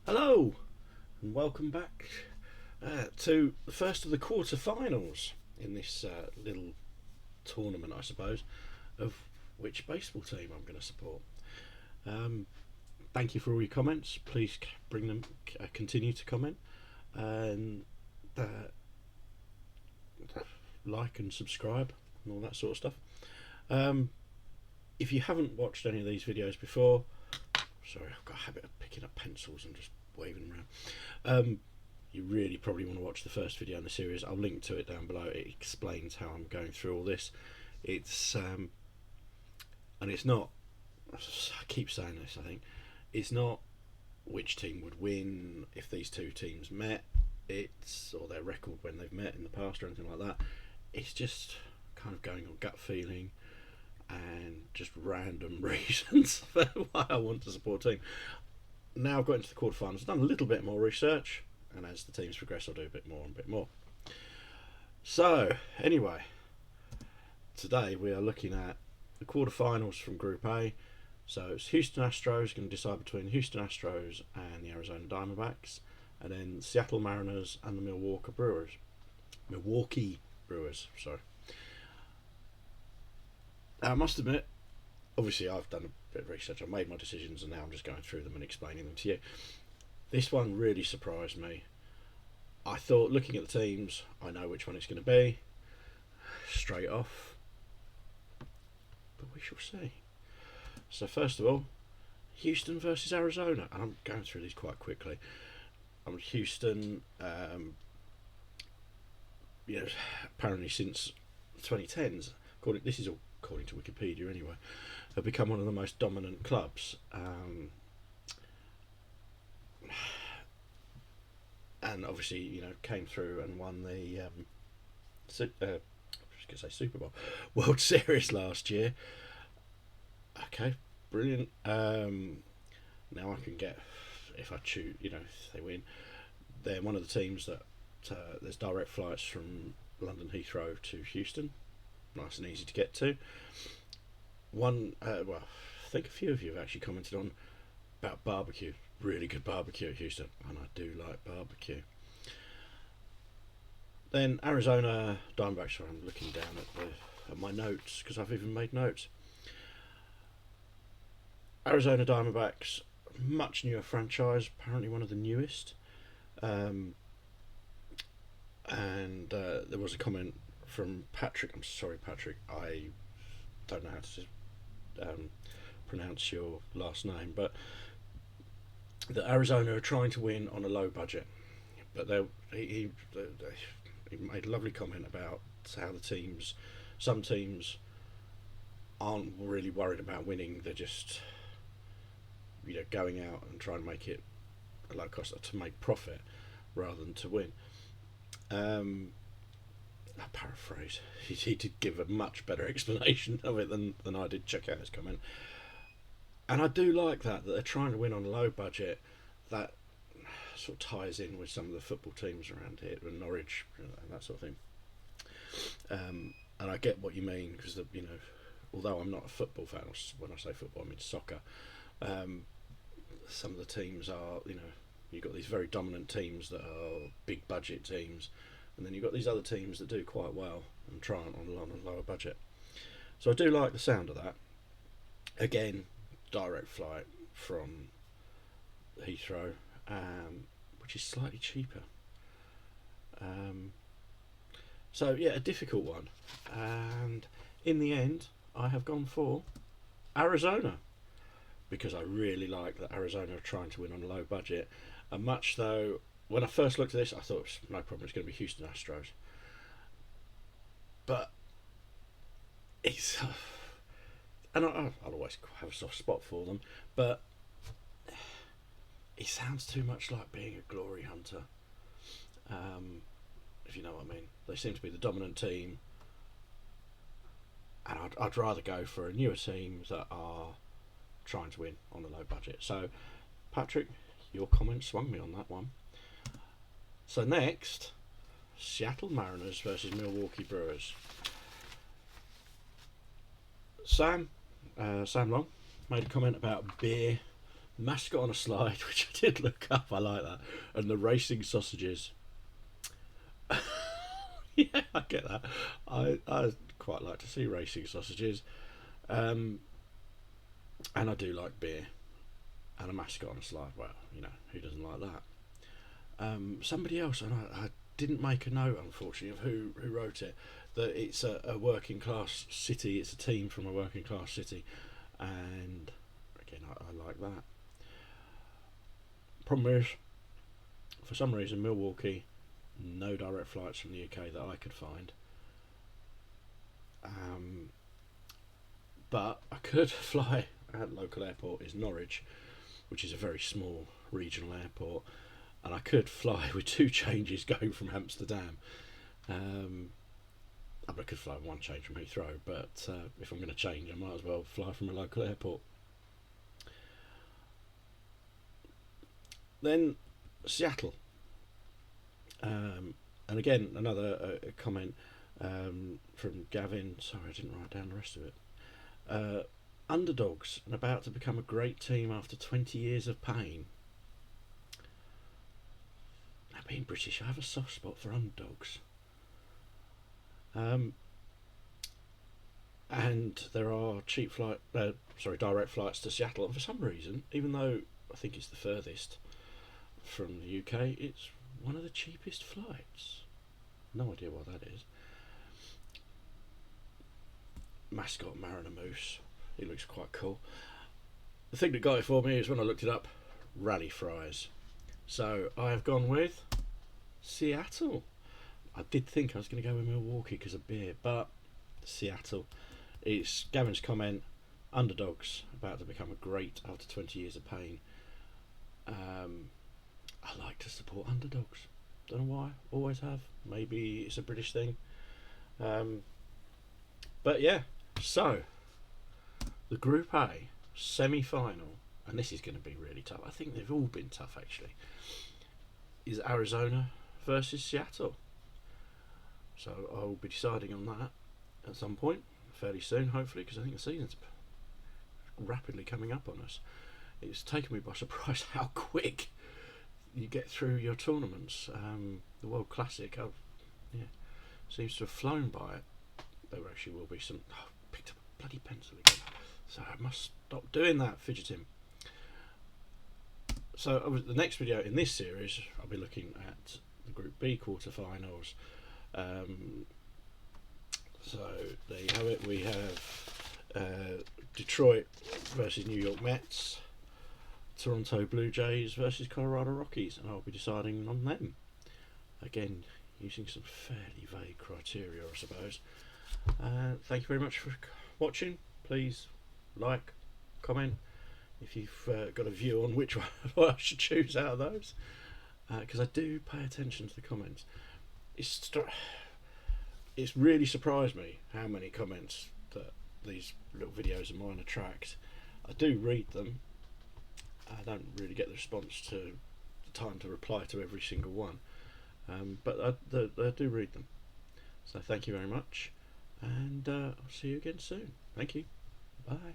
Hello, and welcome back to the first of the quarter-finals in this little tournament, I suppose, of which baseball team I'm going to support. Um, Thank you for all your comments. Please bring them, continue to comment, and uh, like and subscribe and all that sort of stuff. Um, if you haven't watched any of these videos before, sorry, I've got a habit of picking up pencils and just waving them around. You really probably want to watch the first video in the series. I'll link to it down below. It explains how I'm going through all this. It's and it's not. I keep saying this. I think it's not which team would win if these two teams met. It's or their record when they've met in the past or anything like that. It's just kind of going on gut feeling and just random reasons for why I want to support a team. Now I've got into the quarterfinals, I've done a little bit more research, and as the teams progress, I'll do a bit more and a bit more. So, anyway, today we are looking at the quarterfinals from Group A. So it's Houston Astros, going to decide between Houston Astros and the Arizona Diamondbacks, and then Seattle Mariners and the Milwaukee Brewers. Sorry. Now, I must admit, obviously I've done a bit of research, I've made my decisions, and now I'm just going through them and explaining them to you. This one really surprised me. I thought, looking at the teams, I know which one it's going to be, straight off, but we shall see. So first of all, Houston versus Arizona, and I'm going through these quite quickly. Houston, apparently since the 2010s, this is all according to Wikipedia anyway, have become one of the most dominant clubs. And obviously, came through and won the Super Bowl, World Series last year. Okay, brilliant. Now I can get, if I choose, if they win, they're one of the teams that there's direct flights from London Heathrow to Houston, nice and easy to get to. I think a few of you have actually commented on about barbecue. Really good barbecue at Houston, and I do like barbecue. Then Arizona Diamondbacks. So I'm looking down at my notes because I've even made notes. Arizona Diamondbacks, much newer franchise, apparently one of the newest. And there was a comment from Patrick. I'm sorry, Patrick. I don't know how to pronounce your last name, but that Arizona are trying to win on a low budget. But he made a lovely comment about how some teams aren't really worried about winning. They're just going out and trying to make it a low cost to make profit rather than to win. I paraphrase. He did give a much better explanation of it than I did. Check out his comment. And I do like that they're trying to win on a low budget. That sort of ties in with some of the football teams around here, and Norwich, and that sort of thing. And I get what you mean because although I'm not a football fan, when I say football, I mean soccer. Some of the teams are, you've got these very dominant teams that are big budget teams, and then you've got these other teams that do quite well and try on a lower budget. So I do like the sound of that. Again, direct flight from Heathrow, which is slightly cheaper. So yeah, a difficult one, and in the end, I have gone for Arizona because I really like that Arizona are trying to win on a low budget. And much though, when I first looked at this, I thought it was no problem. It's going to be Houston Astros, but it's and I'll always have a soft spot for them, but it sounds too much like being a glory hunter. If you know what I mean. They seem to be the dominant team, and I'd rather go for a newer team that are trying to win on a low budget. So, Patrick, your comment swung me on that one. So next, Seattle Mariners versus Milwaukee Brewers. Sam Long made a comment about beer mascot on a slide, which I did look up. I like that, and the racing sausages. Yeah, I get that. I quite like to see racing sausages, and I do like beer, and a mascot on a slide. Well, you know, who doesn't like that? Somebody else, and I didn't make a note, unfortunately, of who wrote it. That it's a working class city. It's a team from a working class city, and again, I like that. Problem is, for some reason, Milwaukee, no direct flights from the UK that I could find. But I could fly at the local airport is Norwich, which is a very small regional airport, and I could fly with 2 changes going from Amsterdam. I could fly with 1 change from Heathrow, but if I'm going to change, I might as well fly from a local airport. Then Seattle. And again, another comment from Gavin. Sorry, I didn't write down the rest of it. Underdogs and about to become a great team after 20 years of pain. Now, being British, I have a soft spot for underdogs. And there are direct flights to Seattle, and for some reason, even though I think it's the furthest from the UK, it's one of the cheapest flights. No idea why that is. Mascot Mariner Moose. He looks quite cool. The thing that got it for me is when I looked it up, rally fries. So I have gone with Seattle. I did think I was going to go with Milwaukee because of beer, but Seattle. It's Gavin's comment. Underdogs about to become a great after 20 years of pain. I like to support underdogs. Don't know why. Always have. Maybe it's a British thing. But yeah. So the Group A semi-final, and this is going to be really tough. I think they've all been tough actually. Is Arizona versus Seattle. So I'll be deciding on that at some point, fairly soon, hopefully, because I think the season's rapidly coming up on us. It's taken me by surprise how quick you get through your tournaments. The World Classic, seems to have flown by it. There actually will be some. Oh, picked up a bloody pencil again. So I must stop doing that, fidgeting. So the next video in this series, I'll be looking at the Group B quarterfinals. So there you have it. We have Detroit versus New York Mets, Toronto Blue Jays versus Colorado Rockies, and I'll be deciding on them. Again, using some fairly vague criteria, I suppose. Thank you very much for watching. Please like, comment if you've got a view on which one I should choose out of those, because I do pay attention to the comments. It's really surprised me how many comments that these little videos of mine attract. I do read them. I don't really get the response to the time to reply to every single one, but I do read them. So thank you very much, and I'll see you again soon. Thank you. Bye.